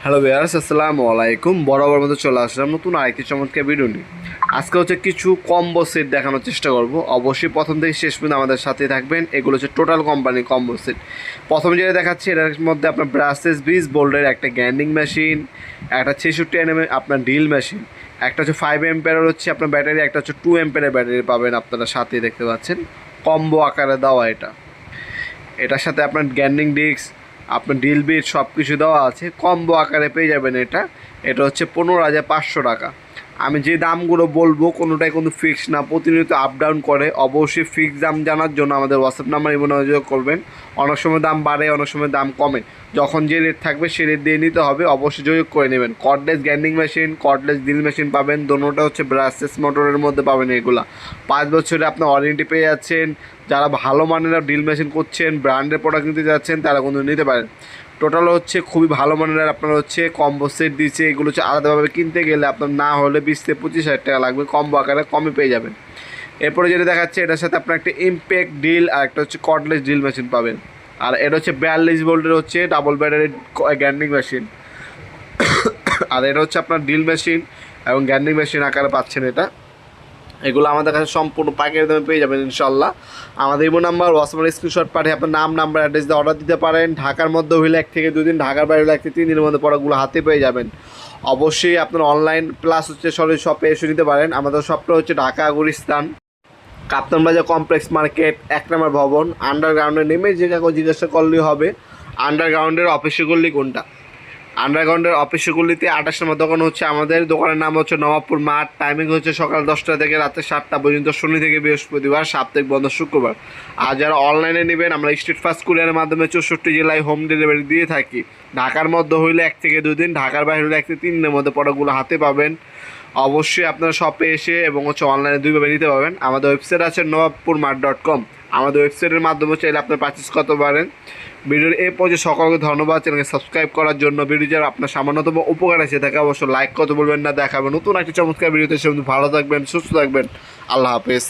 Hello viewers, আসসালামু আলাইকুম। বরাবর মতো চলে আসলাম নতুন আরেকটি চমৎকার ভিডিও নিয়ে। আজকে হচ্ছে কিছু কম্বো সেট দেখানোর চেষ্টা করব। অবশ্যই প্রথম থেকে শেষ পর্যন্ত আমাদের সাথে থাকবেন। এগুলো হচ্ছে টোটাল কোম্পানি কম্বো সেট। প্রথম যেটা দেখাচ্ছি, এটার মধ্যে আপনার ব্রাসেস 20 ভোল্টের একটা গ্যান্ডিং মেশিন, একটা 66 এনএম আপনার ড্রিল মেশিন, একটা হচ্ছে 5 এম্পিয়ারের হচ্ছে আপনার ব্যাটারি, একটা হচ্ছে 2 এম্পিয়ারের ব্যাটারি পাবেন। আপনারা সাথে দেখতে পাচ্ছেন কম্বো আকারে দেওয়া এটার সাথে আপনার গ্যান্ডিং ডিস্ক, আপনার ডিল বিট সব কিছু দেওয়া আছে। কম্বো আকারে পেয়ে যাবেন। এটা হচ্ছে 15,500 টাকা। আমি যে দামগুলো বলবো কোনোটাই কিন্তু ফিক্স না, প্রতিনিয়ত আপ ডাউন করে। অবশ্যই ফিক্স দাম জানার জন্য আমাদের হোয়াটসঅ্যাপ নাম্বারে যোগাযোগ করবেন। অনেক সময় দাম বাড়ে, অনেক সময় দাম কমে। যখন যে রেট থাকবে সে রেট দিয়ে নিতে হবে। অবশ্যই যোগাযোগ করে নেবেন। Cordless গ্যান্ডিং machine, cordless drill machine পাবেন। দোনোটা হচ্ছে ব্রাসেস মোটরের মধ্যে পাবেন। এগুলা 5 বছরে আপনার ওয়ারেন্টি পেয়ে যাচ্ছেন। যারা ভালো মানের ড্রিল মেশিন করছেন, ব্র্যান্ডের প্রোডাক্ট নিতে যাচ্ছেন, তারা কিন্তু নিতে পারেন। টোটাল হচ্ছে খুবই ভালো মানের আপনার হচ্ছে কম্বো সেট দিচ্ছে। এগুলো হচ্ছে আলাদাভাবে কিনতে গেলে আপনার না হলে 20 থেকে 25,000 টাকা লাগবে। কম্বো আকারে কমে পেয়ে যাবেন। এরপরে যেটা দেখাচ্ছে, এটার সাথে আপনার একটা ইমপ্যাক্ট ড্রিল আর একটা হচ্ছে কর্ডলেস ড্রিল মেশিন পাবেন। আর এটা হচ্ছে 42 ভোল্টের হচ্ছে ডাবল ব্যাটারি গ্যান্ডিং মেশিন। আর এটা হচ্ছে আপনার ড্রিল মেশিন এবং গ্যান্ডিং মেশিন আকারে পাচ্ছেন। এগুলো আমাদের কাছে সম্পূর্ণ পাইকারি দামে পেয়ে যাবেন ইনশাল্লাহ। আমাদের ইমো নাম্বার, হোয়াটসঅ্যাপের স্ক্রিনশট পাঠিয়ে আপনার নাম, নাম্বার, অ্যাড্রেস দিয়ে অর্ডার দিতে পারেন। ঢাকার মধ্যে হইলে 1 থেকে 2 দিন, ঢাকার বাইরে হলে 1 থেকে 3 দিনের মধ্যে প্রোডাক্টগুলো হাতে পেয়ে যাবেন। অবশ্যই আপনার অনলাইন প্লাস হচ্ছে সরাসরি শপে এসে নিতে পারেন। আমাদের শপটা হচ্ছে ঢাকা গুলিস্তান, কাপ্তান বাজার কমপ্লেক্স মার্কেট, 1 নম্বর ভবন। আন্ডারগ্রাউন্ডে নেমে যে কাউকে জিজ্ঞাসা করলেই হবে আন্ডারগ্রাউন্ডের অফিসে গলি কোনটা। আন্ডারগ্রাউন্ডের অফিসে গলিতে 28 নম্বর দোকান হচ্ছে আমাদের। দোকানের নাম হচ্ছে নবাবপুর মাঠ। টাইমিং হচ্ছে সকাল 10টা থেকে রাতে 7টা পর্যন্ত, শনি থেকে বৃহস্পতিবার, সাপ্তাহিক বন্ধ শুক্রবার। আর যারা অনলাইনে নেবেন, আমরা স্ট্রিট ফাস্ট কুরিয়ারের মাধ্যমে 64 জেলায় হোম ডেলিভারি দিয়ে থাকি। ঢাকার মধ্যে হইলে 1 থেকে 2 দিন, ঢাকার বাইরে হলে 1 থেকে 3 দিনের মধ্যে প্রোডাক্টগুলো হাতে পাবেন। অবশ্যই আপনারা শপে এসে এবং হচ্ছে অনলাইনে দুইভাবে নিতে পারবেন। আমাদের ওয়েবসাইট আছে nawabpurmart.com। আমাদের ওয়েবসাইটের মাধ্যমে চাইলে আপনি পারচেস করতে পারেন। ভিডিওর এই পর্যায়ে সকলকে ধন্যবাদ চ্যানেলকে সাবস্ক্রাইব করার জন্য। ভিডিও যারা আপনার সামান্যতম উপকার আছে থাকে অবশ্যই লাইক করতে বলবেন না। দেখাবেন নতুন একটি চমৎকার ভিডিওতে। সে ভালো থাকবেন, সুস্থ থাকবেন। আল্লাহ হাফেজ।